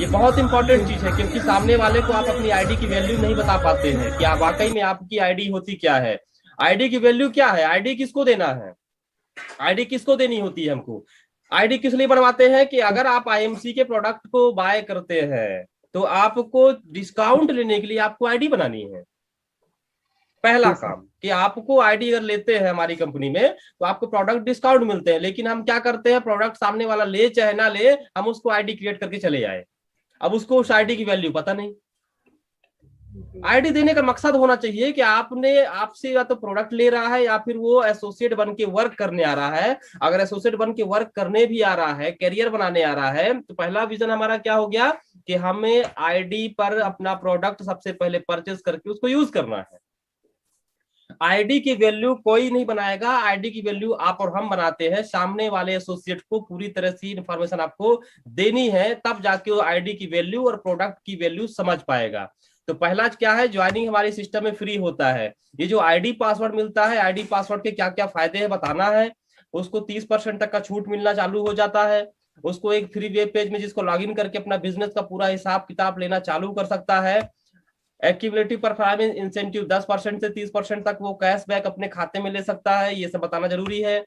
ये बहुत इंपॉर्टेंट चीज है, क्योंकि सामने वाले को आप अपनी आईडी की वैल्यू नहीं बता पाते हैं कि आप वाकई में आपकी आईडी होती क्या है। आईडी की वैल्यू क्या है, आईडी किसको देना है, आईडी किसको देनी होती है हमको। आईडी किस लिए बनवाते हैं कि अगर आप आईएमसी के प्रोडक्ट को बाय करते हैं तो आपको डिस्काउंट लेने के लिए आपको आईडी बनानी है। पहला जी सर। काम कि आपको आईडी अगर लेते हैं हमारी कंपनी में तो आपको प्रोडक्ट डिस्काउंट मिलते हैं, लेकिन हम क्या करते हैं, प्रोडक्ट सामने वाला ले चाहे ना ले, हम उसको आईडी क्रिएट करके चले आए। अब उसको उस आईडी की वैल्यू पता नहीं। आईडी देने का मकसद होना चाहिए कि आपने आपसे या तो प्रोडक्ट ले रहा है या फिर वो एसोसिएट बन के वर्क करने आ रहा है। अगर एसोसिएट बन के वर्क करने भी आ रहा है, करियर बनाने आ रहा है, तो पहला विजन हमारा क्या हो गया कि हमें आईडी पर अपना प्रोडक्ट सबसे पहले परचेस करके उसको यूज करना है। आईडी की वैल्यू कोई नहीं बनाएगा, आईडी की वैल्यू आप और हम बनाते हैं। सामने वाले एसोसिएट को पूरी तरह से इंफॉर्मेशन आपको देनी है, तब जाके वो आईडी की वैल्यू और प्रोडक्ट की वैल्यू समझ पाएगा। तो पहला क्या है, ज्वाइनिंग हमारे सिस्टम में फ्री होता है। ये जो आईडी पासवर्ड मिलता है, आईडी पासवर्ड के क्या क्या फायदे हैं बताना है। उसको 30% तक का छूट मिलना चालू हो जाता है। उसको एक फ्री वेब पेज में जिसको लॉगिन करके अपना बिजनेस का पूरा हिसाब किताब लेना चालू कर सकता है। एक्टिविटी परफॉर्मेंस इंसेंटिव 10% से 30% तक वो कैशबैक अपने खाते में ले सकता है, ये सब बताना जरूरी है।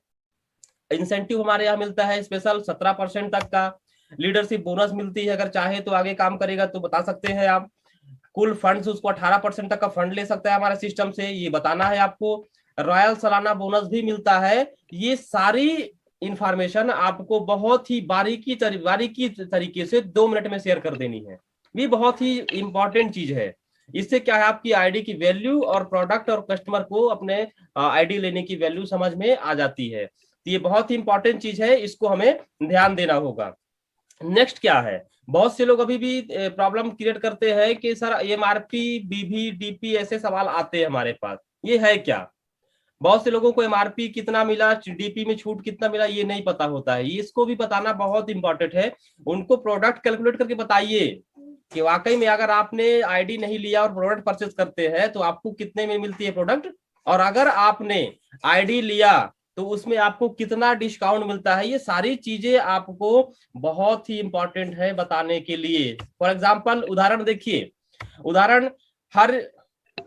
इंसेंटिव हमारे यहाँ मिलता है स्पेशल 17% तक का। लीडरशिप बोनस मिलती है, अगर चाहे तो आगे काम करेगा तो बता सकते हैं आप। कुल फंड्स उसको 18% तक का फंड ले सकता है हमारे सिस्टम से, ये बताना है आपको। रॉयल सालाना बोनस भी मिलता है। ये सारी इंफॉर्मेशन आपको बहुत ही बारीकी तरीके से 2 मिनट में शेयर कर देनी है। ये बहुत ही इंपॉर्टेंट चीज है। इससे क्या है, आपकी आईडी की वैल्यू और प्रोडक्ट और कस्टमर को अपने आईडी लेने की वैल्यू समझ में आ जाती है। तो ये बहुत ही इंपॉर्टेंट चीज है, इसको हमें ध्यान देना होगा। नेक्स्ट क्या है, बहुत से लोग अभी भी प्रॉब्लम क्रिएट करते हैं कि सर एमआरपी, बीवी, डीपी ऐसे सवाल आते हैं हमारे पास, ये है क्या। बहुत से लोगों को एमआरपी कितना मिला, डीपी में छूट कितना मिला, ये नहीं पता होता है। इसको भी बताना बहुत इंपॉर्टेंट है। उनको प्रोडक्ट कैलकुलेट करके बताइए कि वाकई में अगर आपने आईडी नहीं लिया और प्रोडक्ट परचेस करते हैं तो आपको कितने में मिलती है प्रोडक्ट, और अगर आपने आईडी लिया तो उसमें आपको कितना डिस्काउंट मिलता है। ये सारी चीजें आपको बहुत ही इंपॉर्टेंट है बताने के लिए। फॉर एग्जाम्पल उदाहरण देखिए, उदाहरण हर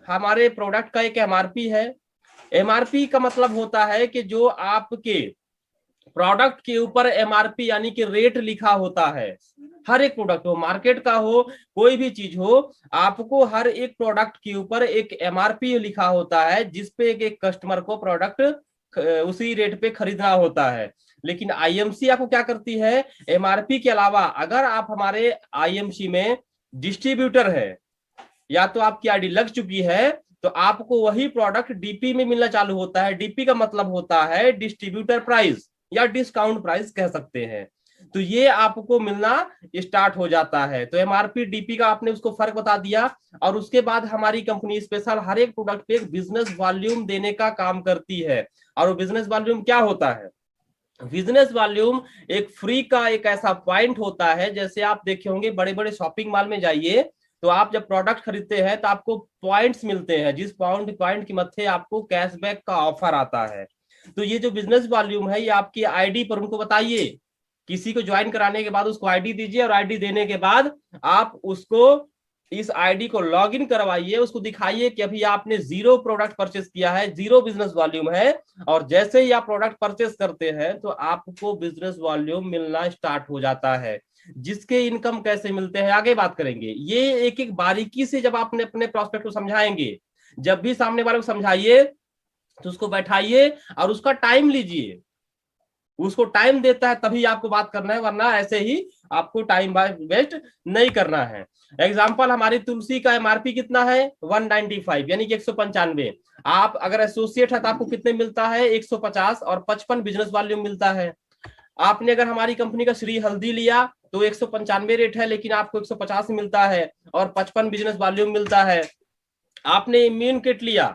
हमारे प्रोडक्ट का एक एमआरपी है। एमआरपी का मतलब होता है कि जो आपके प्रोडक्ट के ऊपर एमआरपी यानी कि रेट लिखा होता है। हर एक प्रोडक्ट हो, मार्केट का हो, कोई भी चीज हो, आपको हर एक प्रोडक्ट के ऊपर एक एमआरपी लिखा होता है जिसपे एक कस्टमर को प्रोडक्ट उसी रेट पे खरीदना होता है। लेकिन आईएमसी आपको क्या करती है, एमआरपी के अलावा अगर आप हमारे आईएमसी में डिस्ट्रीब्यूटर है या तो आपकी आईडी लग चुकी है तो आपको वही प्रोडक्ट डीपी में मिलना चालू होता है। डीपी का मतलब होता है डिस्ट्रीब्यूटर प्राइस या डिस्काउंट प्राइस कह सकते हैं। तो ये आपको मिलना स्टार्ट हो जाता है। तो एमआरपी डीपी का आपने उसको फर्क बता दिया। और उसके बाद हमारी कंपनी स्पेशल हर एक प्रोडक्ट पे एक बिजनेस वॉल्यूम देने का काम करती है। और वो बिजनेस वॉल्यूम क्या होता है, बिजनेस वॉल्यूम एक फ्री का एक ऐसा पॉइंट होता है। जैसे आप देखे होंगे बड़े बड़े शॉपिंग मॉल में जाइए तो आप जब प्रोडक्ट खरीदते हैं तो आपको पॉइंट्स मिलते हैं, जिस पॉइंट की मध्य आपको कैशबैक का ऑफर आता है। तो ये जो बिजनेस वॉल्यूम है ये आपकी आईडी पर उनको बताइए। किसी को ज्वाइन कराने के बाद उसको आईडी दीजिए और आईडी देने के बाद आप उसको इस आईडी को लॉग इन करवाइए, उसको दिखाइए कि अभी आपने 0 प्रोडक्ट परचेस किया है, 0 बिजनेस वॉल्यूम है। और जैसे ही आप प्रोडक्ट परचेस करते हैं तो आपको बिजनेस वॉल्यूम मिलना स्टार्ट हो जाता है। जिसके इनकम कैसे मिलते हैं आगे बात करेंगे। ये एक एक बारीकी से जब आपने अपने प्रोस्पेक्ट को समझाएंगे, जब भी सामने वाले को समझाइए तो उसको बैठाइए और उसका टाइम लीजिए। उसको टाइम देता है तभी आपको बात करना है, वरना ऐसे ही आपको टाइम वेस्ट नहीं करना है। एग्जाम्पल, हमारी तुलसी का एमआरपी कितना है 195 यानी कि 195। आप अगर एसोसिएट है तो आपको कितने मिलता है 150 और 55 बिजनेस वॉल्यूम मिलता है। आपने अगर हमारी कंपनी का श्री हल्दी लिया तो 195 रेट है लेकिन आपको 150 मिलता है और 55 बिजनेस वॉल्यूम मिलता है। आपने इम्यून किट लिया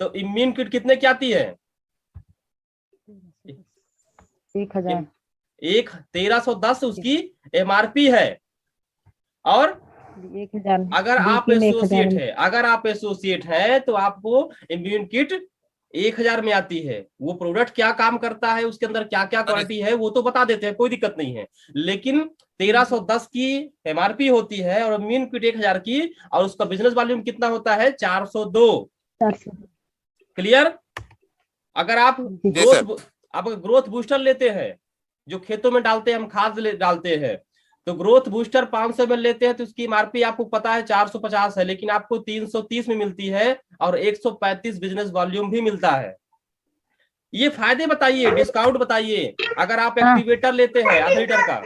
तो इम्यून किट कितने की आती है 1000। 1310 उसकी एमआरपी है। और 1000 अगर आप डीपी में 1000 एसोसिएट है, अगर आप एसोसिएट है तो आपको इम्यून किट 1000 में आती है, वो प्रोडक्ट क्या काम करता है, उसके अंदर क्या क्या क्वालिटी है वो तो बता देते हैं, कोई दिक्कत नहीं है। लेकिन 1310 की एमआरपी होती है और मीन क्विट 1000 की, और उसका बिजनेस वॉल्यूम कितना होता है, 402। 400। क्लियर? अगर आप जी सर। ग्रोथ बूस्टर लेते हैं, जो खेतों में डालते हैं, हम खाद डालते हैं, तो ग्रोथ बूस्टर 500 में लेते हैं तो उसकी एमआरपी आपको पता है 450 है, लेकिन आपको 330 में मिलती है और 135 बिजनेस वॉल्यूम भी मिलता है। ये फायदे बताइए, डिस्काउंट बताइए। अगर आप एक्टिवेटर लेते हैं आधे लीटर का,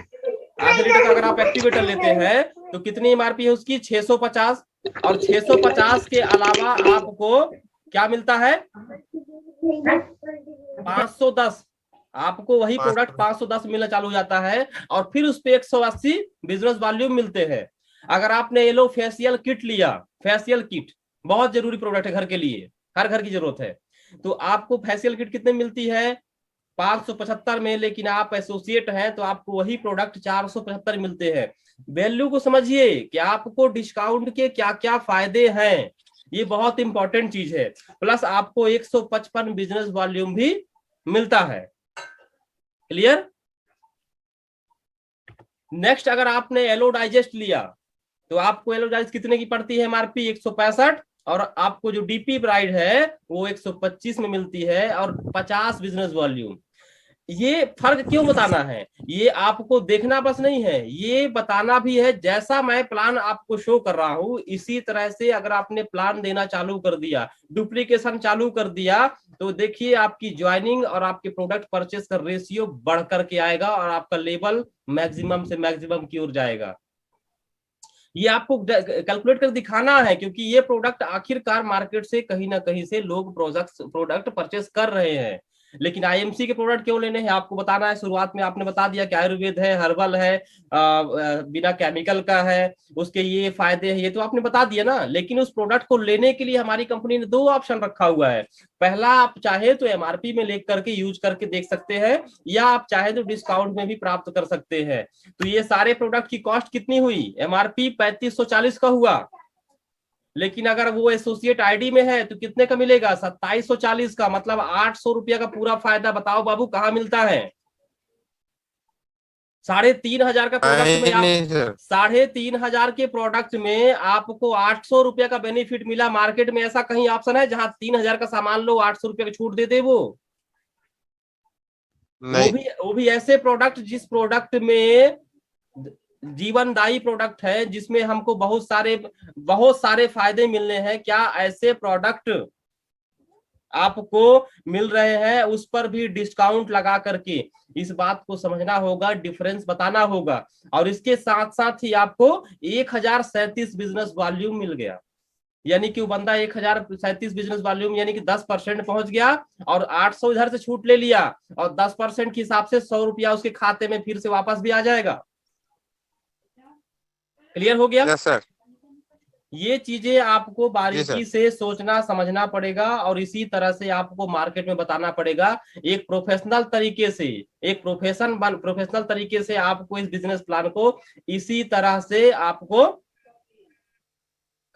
अगर आप एक्टिवेटर लेते हैं तो कितनी एमआरपी है उसकी, 650, और 650 के अलावा आपको क्या मिलता है, 510। आपको वही प्रोडक्ट 510 मिलना चालू हो जाता है, और फिर उस पे 180 बिजनेस वॉल्यूम मिलते हैं। अगर आपने ये लो फेशियल किट लिया, फेशियल किट बहुत जरूरी प्रोडक्ट है घर के लिए, हर घर की जरूरत है, तो आपको फेशियल किट कितने मिलती है, 575 में, लेकिन आप एसोसिएट हैं तो आपको वही प्रोडक्ट 475 मिलते हैं। वैल्यू को समझिए कि आपको डिस्काउंट के क्या क्या फायदे हैं, ये बहुत इंपॉर्टेंट चीज है। प्लस आपको 155 बिजनेस वॉल्यूम भी मिलता है। क्लियर? नेक्स्ट, अगर आपने एलो डाइजेस्ट लिया तो आपको एलो डाइजेस्ट कितने की पड़ती है एमआरपी, 165, और आपको जो डीपी ब्राइड है वो 125 में मिलती है और 50 बिजनेस वॉल्यूम। ये फर्क क्यों बताना है, ये आपको देखना बस नहीं है, ये बताना भी है। जैसा मैं प्लान आपको शो कर रहा हूं इसी तरह से अगर आपने प्लान देना चालू कर दिया, डुप्लीकेशन चालू कर दिया, तो देखिए आपकी ज्वाइनिंग और आपके प्रोडक्ट परचेस का रेशियो बढ़ करके आएगा और आपका लेवल मैक्सिमम से मैक्सिमम की ओर जाएगा। ये आपको कैलकुलेट कर दिखाना है, क्योंकि ये प्रोडक्ट आखिरकार मार्केट से कहीं ना कहीं से लोग प्रोडक्ट परचेस कर रहे हैं। लेकिन आईएमसी के प्रोडक्ट क्यों लेने हैं आपको बताना है। शुरुआत में आपने बता दिया कि आयुर्वेद है, हर्बल है, बिना केमिकल का है, उसके ये फायदे हैं, ये तो आपने बता दिया ना। लेकिन उस प्रोडक्ट को लेने के लिए हमारी कंपनी ने 2 ऑप्शन रखा हुआ है। पहला, आप चाहे तो एमआरपी में लेकर करके यूज करके देख सकते हैं, या आप चाहे तो डिस्काउंट में भी प्राप्त कर सकते हैं। तो ये सारे प्रोडक्ट की कॉस्ट कितनी हुई, एमआरपी 3540 का हुआ, लेकिन अगर वो एसोसिएट आईडी में है तो कितने का मिलेगा, 2740 का, मतलब 800 रुपया का पूरा फायदा। बताओ बाबू कहाँ मिलता है, 3500 का प्रोडक्ट में आप 3500 के प्रोडक्ट में आपको 800 रुपया का बेनिफिट मिला। मार्केट में ऐसा कहीं ऑप्शन है जहां 3000 का सामान लो 800 रुपया की छूट दे दे वो भी ऐसे प्रोडक्ट जिस प्रोडक्ट में जीवनदायी प्रोडक्ट है, जिसमें हमको बहुत सारे फायदे मिलने हैं। क्या ऐसे प्रोडक्ट आपको मिल रहे हैं, उस पर भी डिस्काउंट लगा करके? इस बात को समझना होगा, डिफरेंस बताना होगा। और इसके साथ साथ ही आपको 1037 बिजनेस वॉल्यूम मिल गया, यानी कि वो बंदा 1037 बिजनेस वॉल्यूम यानी कि 10% पहुंच गया, और 800 इधर से छूट ले लिया, और 10% के हिसाब से 100 रुपया उसके खाते में फिर से वापस भी आ जाएगा। क्लियर हो गया? Yes sir. ये चीजें आपको बारीकी से सोचना समझना पड़ेगा, और इसी तरह से आपको मार्केट में बताना पड़ेगा। एक प्रोफेशनल तरीके से, एक प्रोफेशनल तरीके से आपको इस बिजनेस प्लान को इसी तरह से आपको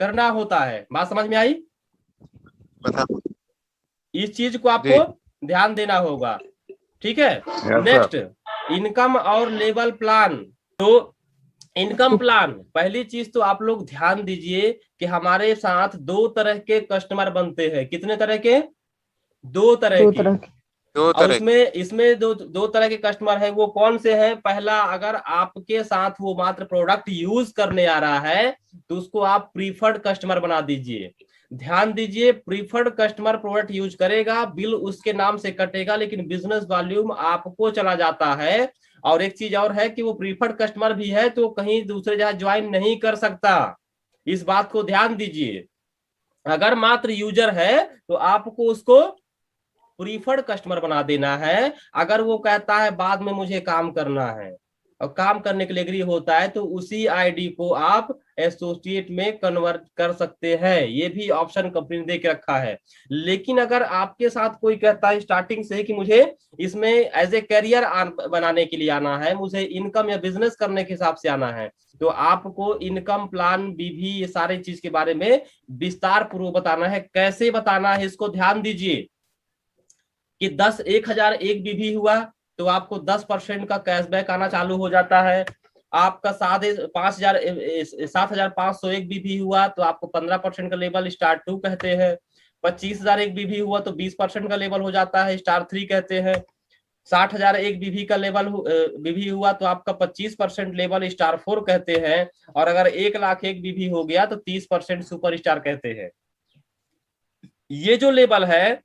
करना होता है। बात समझ में आई? इस चीज को आपको ध्यान देना होगा, ठीक है। नेक्स्ट, इनकम और लेवल प्लान। तो इनकम प्लान, पहली चीज तो आप लोग ध्यान दीजिए कि हमारे साथ 2 तरह के कस्टमर बनते हैं। कितने तरह के? 2 तरह के। और इसमें दो तरह के कस्टमर है। वो कौन से हैं? पहला, अगर आपके साथ वो मात्र प्रोडक्ट यूज करने आ रहा है तो उसको आप प्रीफर्ड कस्टमर बना दीजिए। ध्यान दीजिए, प्रीफर्ड कस्टमर प्रोडक्ट यूज करेगा, बिल उसके नाम से कटेगा, लेकिन बिजनेस वॉल्यूम आपको चला जाता है। और एक चीज और है कि वो प्रीफर्ड कस्टमर भी है तो कहीं दूसरे जगह ज्वाइन नहीं कर सकता। इस बात को ध्यान दीजिए। अगर मात्र यूजर है तो आपको उसको प्रीफर्ड कस्टमर बना देना है। अगर वो कहता है बाद में मुझे काम करना है और काम करने के लिए एग्री होता है, तो उसी आईडी को आप एसोसिएट में कन्वर्ट कर सकते हैं। ये भी ऑप्शन कंपनी ने दे के रखा है। लेकिन अगर आपके साथ कोई कहता है स्टार्टिंग से कि मुझे इसमें एज ए करियर बनाने के लिए आना है, मुझे इनकम या बिजनेस करने के हिसाब से आना है, तो आपको इनकम प्लान बीवी ये सारे चीज के बारे में विस्तार पूर्वक बताना है। कैसे बताना है इसको ध्यान दीजिए। कि 10,001 बीबी हुआ तो आपको 10% का कैशबैक आना चालू हो जाता है। आपका 7,501 बीबी हुआ तो आपको 15% का लेवल स्टार 2 कहते हैं। 25,001 बीबी हुआ तो 20% का लेवल हो जाता है, स्टार 3 कहते हैं। 60,001 बीबी का लेवल बीबी हुआ तो आपका 25% लेवल स्टार 4 कहते हैं। और अगर 1,01,000 बीबी हो गया तो 30% सुपर स्टार कहते हैं। ये जो लेवल है,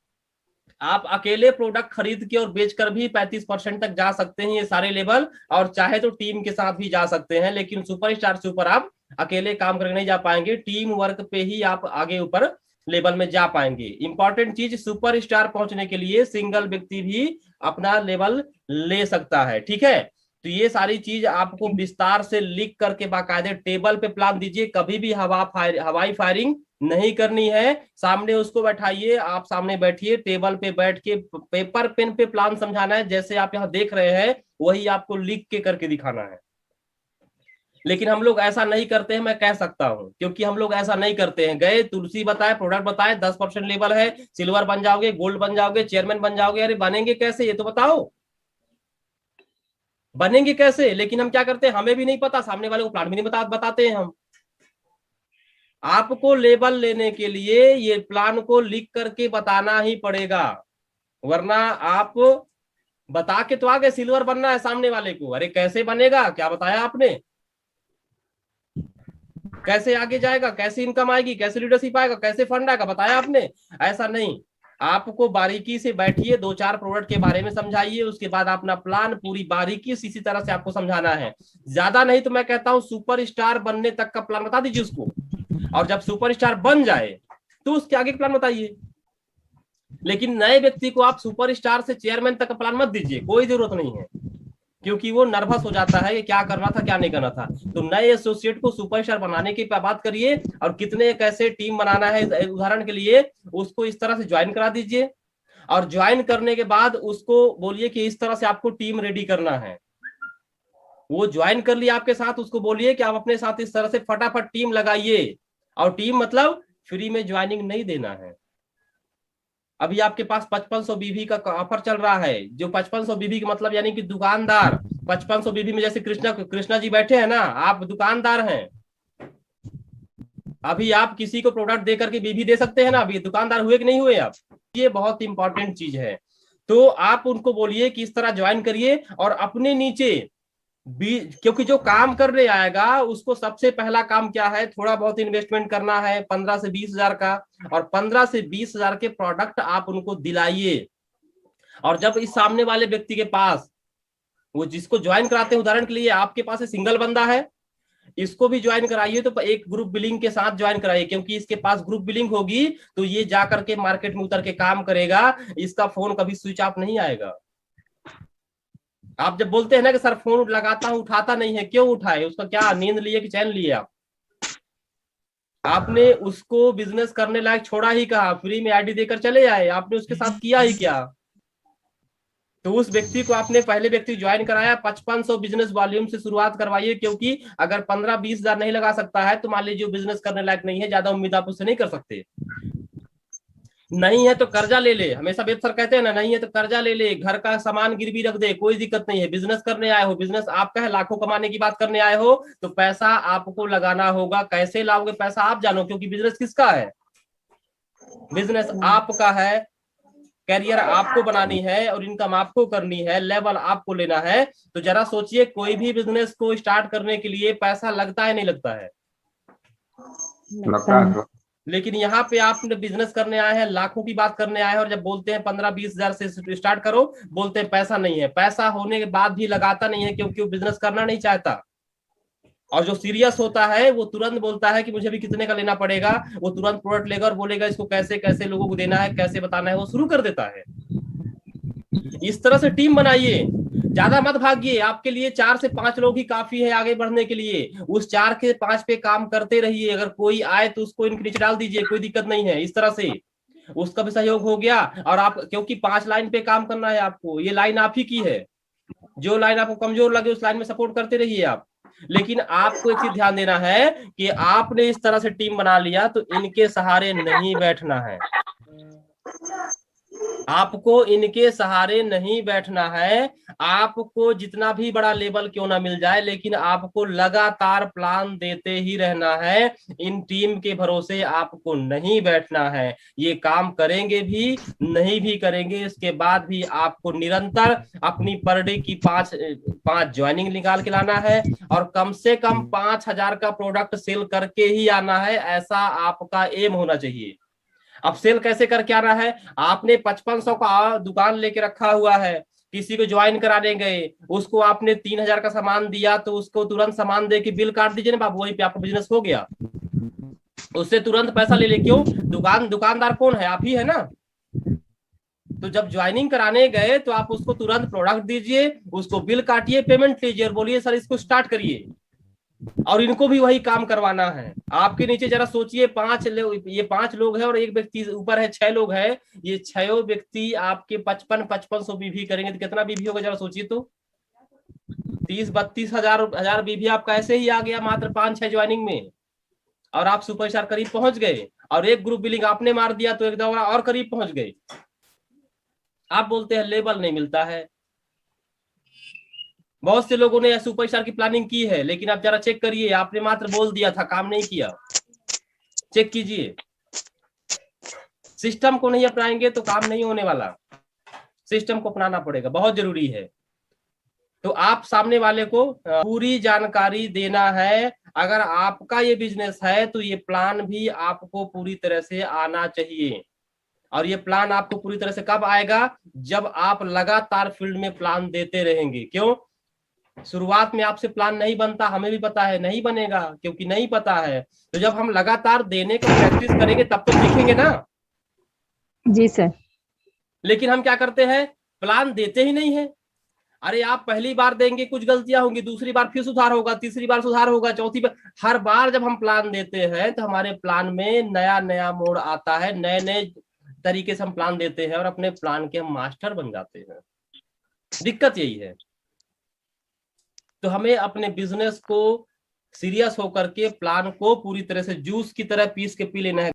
आप अकेले प्रोडक्ट खरीद के और बेचकर भी 35% तक जा सकते हैं, ये सारे लेवल, और चाहे तो टीम के साथ भी जा सकते हैं। लेकिन सुपर स्टार से ऊपर आप अकेले काम करके नहीं जा पाएंगे, टीम वर्क पे ही आप आगे ऊपर लेवल में जा पाएंगे। इंपॉर्टेंट चीज, सुपर स्टार पहुंचने के लिए सिंगल व्यक्ति भी अपना लेवल ले सकता है, ठीक है। तो ये सारी चीज आपको विस्तार से लिख करके बाकायदे टेबल पे प्लान दीजिए। कभी भी हवाई फायरिंग नहीं करनी है, सामने उसको बैठाइए, आप सामने बैठिए, टेबल पे बैठ के पेपर पेन पे प्लान समझाना है। जैसे आप यहाँ देख रहे हैं वही आपको लिख के करके दिखाना है। लेकिन हम लोग ऐसा नहीं करते हैं, मैं कह सकता हूं, क्योंकि हम लोग ऐसा नहीं करते हैं। गए, तुलसी बताए, प्रोडक्ट बताए, 10% लेवल है, सिल्वर बन जाओगे, गोल्ड बन जाओगे, चेयरमैन बन जाओगे। अरे बनेंगे कैसे, ये तो बताओ, बनेंगे कैसे? लेकिन हम क्या करते हैं, हमें भी नहीं पता, सामने वाले को प्लान भी नहीं बताते हैं हम। आपको लेबल लेने के लिए ये प्लान को लिख करके बताना ही पड़ेगा, वरना आप बता के तो आगे सिल्वर बनना है सामने वाले को, अरे कैसे बनेगा, क्या बताया आपने, कैसे आगे जाएगा, कैसे इनकम आएगी, कैसे लीडरशिप आएगा, कैसे फंड आएगा, बताया आपने? ऐसा नहीं, आपको बारीकी से बैठिए, 2-4 प्रोडक्ट के बारे में समझाइए, उसके बाद अपना प्लान पूरी बारीकी से इसी तरह से आपको समझाना है। ज्यादा नहीं तो मैं कहता हूं सुपर स्टार बनने तक का प्लान बता दीजिए उसको, और जब सुपर स्टार बन जाए तो उसके आगे प्लान बताइए। लेकिन नए व्यक्ति को आप सुपर स्टार से चेयरमैन तक का प्लान मत दीजिए, कोई जरूरत नहीं है, क्योंकि वो नर्वस हो जाता है कि क्या करना था क्या नहीं करना था। तो नए एसोसिएट को सुपरस्टार बनाने की बात करिए, और कितने कैसे टीम बनाना है, उदाहरण के लिए उसको इस तरह से ज्वाइन करा दीजिए, और ज्वाइन करने के बाद उसको बोलिए कि इस तरह से आपको टीम रेडी करना है। वो ज्वाइन कर लिया आपके साथ, उसको बोलिए कि आप अपने साथ इस तरह से फटाफट टीम लगाइए, और टीम मतलब फ्री में ज्वाइनिंग नहीं देना है। अभी आपके पास 5500 बीबी का ऑफर चल रहा है, जो 5500 बीबी का मतलब यानी कि दुकानदार 5500 बीबी में, जैसे कृष्णा जी बैठे हैं ना, आप दुकानदार हैं, अभी आप किसी को प्रोडक्ट दे करके बीबी दे सकते हैं ना, अभी दुकानदार हुए कि नहीं हुए आप? ये बहुत इंपॉर्टेंट चीज है। तो आप उनको बोलिए कि इस तरह ज्वाइन करिए, और अपने नीचे क्योंकि जो काम करने आएगा उसको सबसे पहला काम क्या है, थोड़ा बहुत इन्वेस्टमेंट करना है 15 से 20 हजार का, और 15 से 20 हजार के प्रोडक्ट आप उनको दिलाइए। और जब इस सामने वाले व्यक्ति के पास, वो जिसको ज्वाइन कराते हैं, उदाहरण के लिए आपके पास सिंगल बंदा है, इसको भी ज्वाइन कराइए तो एक ग्रुप बिलिंग के साथ ज्वाइन कराइए, क्योंकि इसके पास ग्रुप बिलिंग होगी तो ये जाकर के मार्केट में उतर के काम करेगा, इसका फोन कभी स्विच ऑफ नहीं आएगा। आप जब बोलते हैं ना कि सर फोन लगाता हूं उठाता नहीं है, क्यों उठाए, उसका क्या नींद लिए कि चैन लिए? आपने उसको बिजनेस करने लायक छोड़ा ही कहा, फ्री में आईडी देकर चले आए, आपने उसके साथ किया ही क्या? तो उस व्यक्ति को आपने पहले व्यक्ति ज्वाइन कराया, 5500 बिजनेस वॉल्यूम से शुरुआत करवाइए, क्योंकि अगर 15-20 हजार नहीं लगा सकता है तो मान लीजिए बिजनेस करने लायक नहीं है, ज्यादा उम्मीद आप उससे नहीं कर सकते। नहीं है तो कर्जा ले ले, हमेशा वेद सर कहते हैं ना, नहीं है तो कर्जा ले ले, घर का सामान गिरवी रख दे, कोई दिक्कत नहीं है। बिजनेस करने आए हो, बिजनेस आपका है, लाखों कमाने की बात करने आए हो, तो पैसा आपको लगाना होगा। कैसे लाओगे पैसा आप जानो, क्योंकि बिजनेस किसका है? बिजनेस आपका है, कैरियर आपको बनानी है, और इनकम आपको करनी है, लेवल आपको लेना है। तो जरा सोचिए, कोई भी बिजनेस को स्टार्ट करने के लिए पैसा लगता है नहीं लगता है? लगता है। लेकिन यहाँ पे आप बिजनेस करने आए हैं, लाखों की बात करने आए हैं, और जब बोलते हैं 15-20 हजार से स्टार्ट करो, बोलते हैं पैसा नहीं है। पैसा होने के बाद भी लगाता नहीं है, क्योंकि वो बिजनेस करना नहीं चाहता। और जो सीरियस होता है वो तुरंत बोलता है कि मुझे भी कितने का लेना पड़ेगा, वो तुरंत प्रोडक्ट लेगा और बोलेगा इसको कैसे कैसे लोगों को देना है, कैसे बताना है, वो शुरू कर देता है। इस तरह से टीम बनाइए, ज्यादा मत भागिए, आपके लिए 4 से 5 लोग ही काफी है आगे बढ़ने के लिए। उस 4 के 5 पे काम करते रहिए, अगर कोई आए तो उसको इनके नीचे डाल दीजिए, कोई दिक्कत नहीं है। इस तरह से उसका भी सहयोग हो गया, और आप, क्योंकि 5 लाइन पे काम करना है आपको, ये लाइन आप ही की है, जो लाइन आपको कमजोर लगे उस लाइन में सपोर्ट करते रहिए आप। लेकिन आपको एक चीज ध्यान देना है कि आपने इस तरह से टीम बना लिया तो इनके सहारे नहीं बैठना है। आपको इनके सहारे नहीं बैठना है। आपको जितना भी बड़ा लेवल क्यों ना मिल जाए, लेकिन आपको लगातार प्लान देते ही रहना है। इन टीम के भरोसे आपको नहीं बैठना है। ये काम करेंगे भी, नहीं भी करेंगे, इसके बाद भी आपको निरंतर अपनी पर डे की पांच ज्वाइनिंग निकाल के लाना है और कम से कम 5,000 का प्रोडक्ट सेल करके ही आना है। ऐसा आपका एम होना चाहिए। अब सेल कैसे करके आना है? आपने 5500 का दुकान लेके रखा हुआ है, किसी को ज्वाइन कराने गए, उसको आपने 3,000 का सामान दिया, तो उसको तुरंत सामान दे के बिल काट दीजिए ना बाबू, वहीं पे आपका बिजनेस हो गया। उससे तुरंत पैसा ले ले। क्यों? दुकानदार कौन है? आप ही है ना। तो जब ज्वाइनिंग कराने गए तो आप उसको तुरंत प्रोडक्ट दीजिए, उसको बिल काटिए, पेमेंट लीजिए और बोलिए सर इसको स्टार्ट करिए। और इनको भी वही काम करवाना है। आपके नीचे जरा सोचिए, ये 5 लोग हैं और एक व्यक्ति ऊपर है, 6 लोग हैं। ये 6 व्यक्ति आपके 5500 बीवी करेंगे तो कितना बीवी होगा जरा सोचिए तो। 30-32 हजार बीवी आपका ऐसे ही आ गया मात्र 5-6 ज्वाइनिंग में। और आप सुपरस्टार करीब पहुंच गए और एक ग्रुप बिलिंग आपने मार दिया तो एक दौरा और करीब पहुंच गए। आप बोलते हैं लेबल नहीं मिलता है। बहुत से लोगों ने सुपरस्टार की प्लानिंग की है, लेकिन आप जरा चेक करिए, आपने मात्र बोल दिया था, काम नहीं किया। चेक कीजिए, सिस्टम को नहीं अपनाएंगे तो काम नहीं होने वाला। सिस्टम को अपनाना पड़ेगा, बहुत जरूरी है। तो आप सामने वाले को पूरी जानकारी देना है। अगर आपका ये बिजनेस है तो ये प्लान भी आपको पूरी तरह से आना चाहिए। और ये प्लान आपको पूरी तरह से कब आएगा? जब आप लगातार फील्ड में प्लान देते रहेंगे। क्यों? शुरुआत में आपसे प्लान नहीं बनता, हमें भी पता है नहीं बनेगा, क्योंकि नहीं पता है। तो जब हम लगातार देने का प्रैक्टिस करेंगे तब तो सीखेंगे ना। जी सर। लेकिन हम क्या करते हैं? प्लान देते ही नहीं है। अरे आप पहली बार देंगे कुछ गलतियां होंगी, दूसरी बार फिर सुधार होगा, तीसरी बार सुधार होगा, चौथी बार। हर बार जब हम प्लान देते हैं तो हमारे प्लान में नया नया मोड़ आता है, नए नए तरीके से हम प्लान देते हैं और अपने प्लान के हम मास्टर बन जाते हैं। दिक्कत यही है। तो हमें अपने बिजनेस को सीरियस होकर के प्लान को पूरी तरह से जूस की तरह पीस के पी लेना है।